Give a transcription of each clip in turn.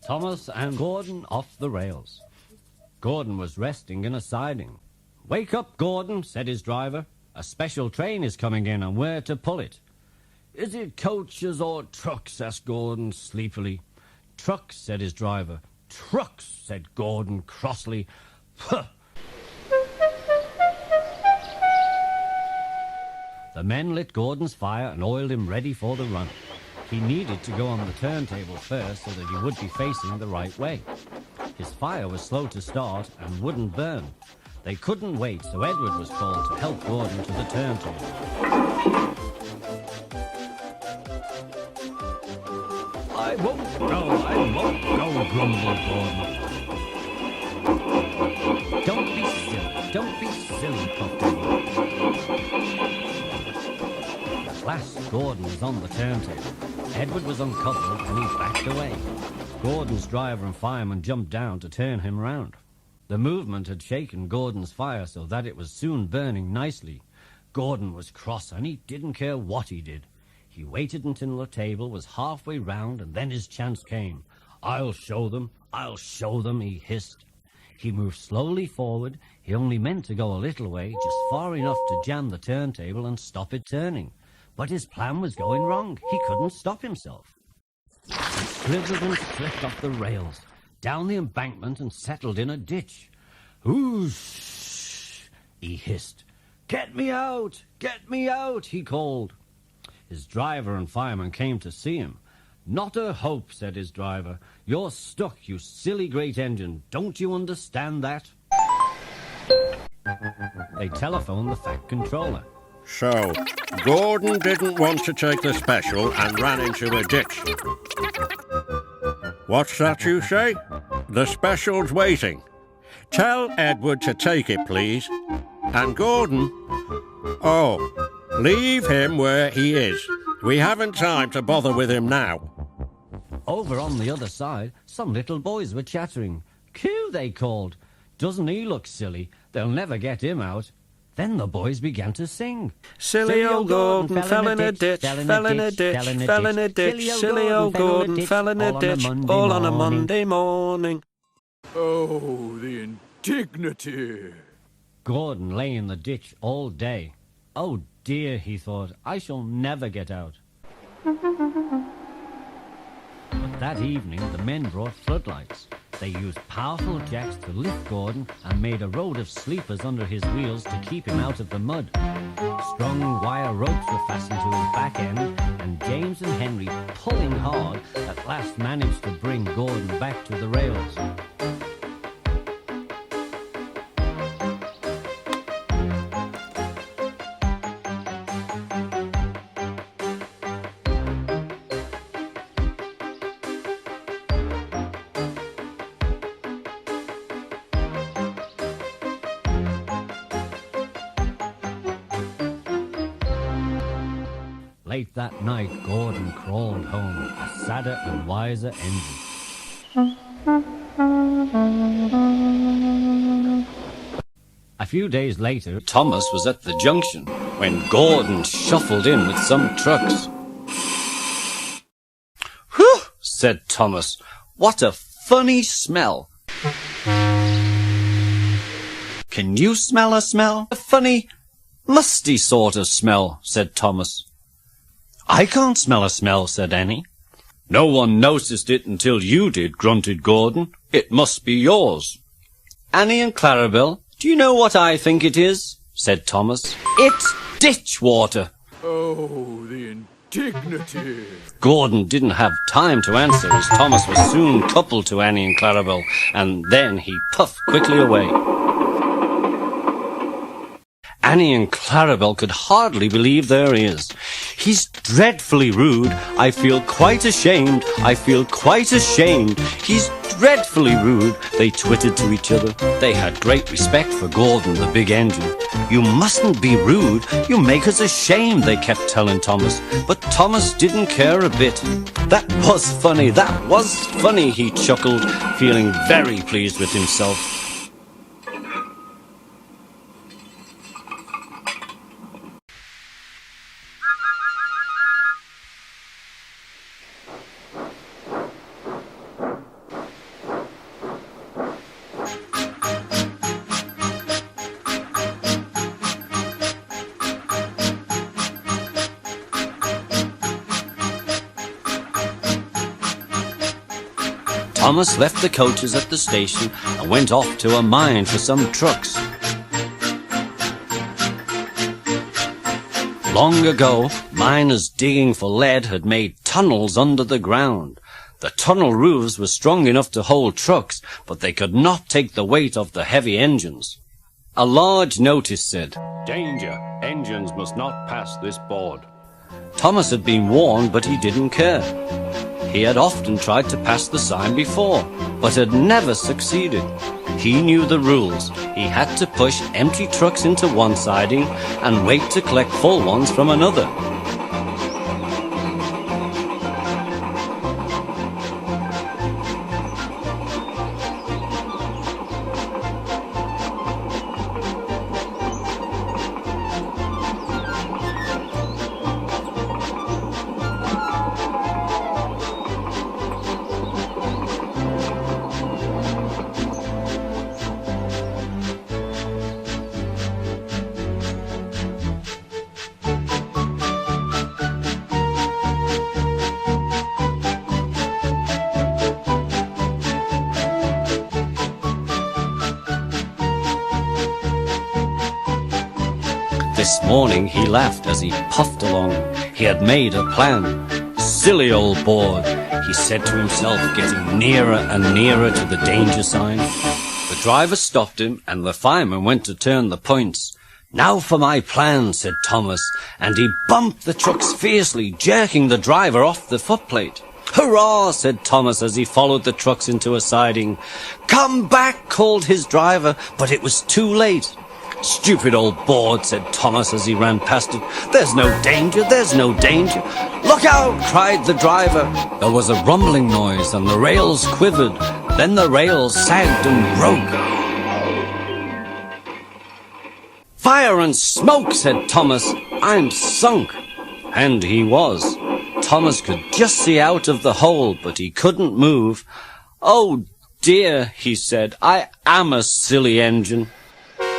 Thomas and Gordon off the rails. Gordon was resting in a siding. "Wake up, Gordon," said his driver. "A special train is coming in and we're to pull it." "Is it coaches or trucks?" asked Gordon sleepily. "Trucks," said his driver. "Trucks," said Gordon crossly. "Puh!" The men lit Gordon's fire and oiled him ready for the run. He needed to go on the turntable first so that he would be facing the right way. His fire was slow to start and wouldn't burn. They couldn't wait, so Edward was called to help Gordon to the turntable. "I won't go," grumbled Gordon. Don't be silly, puffed Edward. At last, Gordon was on the turntable. Edward was uncoupled and he backed away. Gordon's driver and fireman jumped down to turn him round. The movement had shaken Gordon's fire so that it was soon burning nicely. Gordon was cross and he didn't care what he did. He waited until the table was halfway round and then his chance came. I'll show them, he hissed. He moved slowly forward. He only meant to go a little way, just far enough to jam the turntable and stop it turning. But his plan was going wrong. He couldn't stop himself. He slithered and slipped off the rails, down the embankment and settled in a ditch. "Whoosh!" he hissed. Get me out! Get me out!" he called. His driver and fireman came to see him. "Not a hope," said his driver. "You're stuck, you silly great engine. Don't you understand that?" They telephoned the Fact Controller. "So, Gordon didn't want to take the special and ran into a ditch. What's that you say? The special's waiting. Tell Edward to take it, please. And Gordon? Oh, leave him where he is. We haven't time to bother with him now." Over on the other side, some little boys were chattering. "Coo," they called. "Doesn't he look silly? They'll never get him out." Then the boys began to sing. Silly old Gordon fell in a ditch, fell in a ditch, fell in a ditch. Silly old Gordon fell in a ditch, all on a Monday morning. Oh, the indignity! Gordon lay in the ditch all day. "Oh dear," he thought, "I shall never get out." But that evening the men brought floodlights. They used powerful jacks to lift Gordon and made a road of sleepers under his wheels to keep him out of the mud. Strong wire ropes were fastened to his back end, and James and Henry, pulling hard, at last managed to bring Gordon back to the rails. Late that night, Gordon crawled home, a sadder and wiser engine. A few days later, Thomas was at the junction when Gordon shuffled in with some trucks. "Whew!" said Thomas. "What a funny smell." "Can you smell a smell? A funny, musty sort of smell," said Thomas. "I can't smell a smell," said Annie. "No one noticed it until you did," grunted Gordon. "It must be yours." "Annie and Clarabelle, do you know what I think it is?" said Thomas. "It's ditch water." Oh, the indignity! Gordon didn't have time to answer as Thomas was soon coupled to Annie and Clarabelle, and then he puffed quickly away. Annie and Clarabelle could hardly believe their ears. "He's dreadfully rude. I feel quite ashamed. I feel quite ashamed. He's dreadfully rude," they twittered to each other. They had great respect for Gordon, the big engine. "You mustn't be rude. You make us ashamed," they kept telling Thomas. But Thomas didn't care a bit. That was funny, he chuckled, feeling very pleased with himself. Thomas left the coaches at the station and went off to a mine for some trucks. Long ago, miners digging for lead had made tunnels under the ground. The tunnel roofs were strong enough to hold trucks, but they could not take the weight of the heavy engines. A large notice said, "Danger! Engines must not pass this board." Thomas had been warned, but he didn't care. He had often tried to pass the sign before, but had never succeeded. He knew the rules. He had to push empty trucks into one siding and wait to collect full ones from another. This morning he laughed as he puffed along. He had made a plan. "Silly old board," he said to himself, getting nearer and nearer to the danger sign. The driver stopped him, and the fireman went to turn the points. "Now for my plan," said Thomas, and he bumped the trucks fiercely, jerking the driver off the footplate. "Hurrah!" said Thomas as he followed the trucks into a siding. "Come back!" called his driver, but it was too late. "Stupid old board," said Thomas as he ran past it. "There's no danger, there's no danger." "Look out!" cried the driver. There was a rumbling noise and the rails quivered. Then the rails sagged and broke. "Fire and smoke," said Thomas. "I'm sunk." And he was. Thomas could just see out of the hole, but he couldn't move. "Oh dear," he said, "I am a silly engine."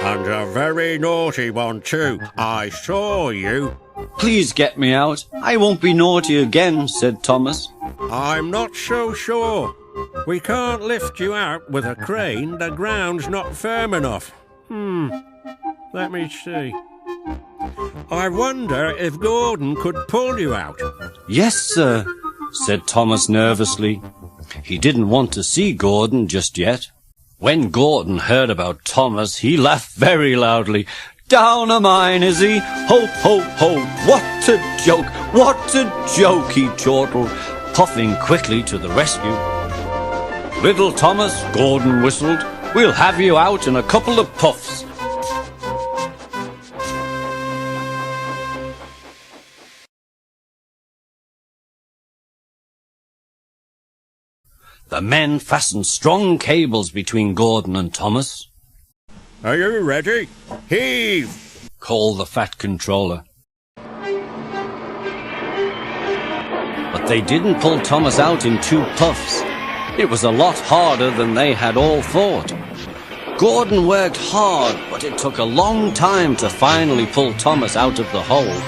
And a very naughty one too. I saw you. "Please get me out. I won't be naughty again," said Thomas. I'm not so sure. We can't lift you out with a crane. The ground's not firm enough. Let me see. I wonder if Gordon could pull you out. "Yes, sir," said Thomas nervously. He didn't want to see Gordon just yet. When Gordon heard about Thomas, he laughed very loudly. "Down a mine, is he? Ho, ho, ho! What a joke! What a joke!" he chortled, puffing quickly to the rescue. "Little Thomas," Gordon whistled, "we'll have you out in a couple of puffs." The men fastened strong cables between Gordon and Thomas. Are you ready? Heave! Called the fat controller. But they didn't pull Thomas out in 2 puffs. It was a lot harder than they had all thought. Gordon worked hard, but it took a long time to finally pull Thomas out of the hole.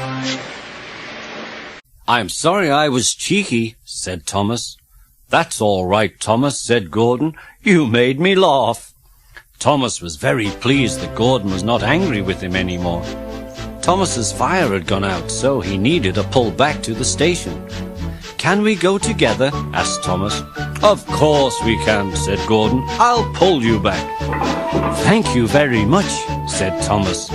"I'm sorry I was cheeky," said Thomas. "That's all right, Thomas," said Gordon. "You made me laugh." Thomas was very pleased that Gordon was not angry with him anymore. Thomas's fire had gone out, so he needed a pull back to the station. "Can we go together?" asked Thomas. "Of course we can," said Gordon. "I'll pull you back." "Thank you very much," said Thomas.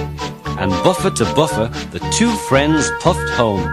And buffer to buffer, the 2 friends puffed home.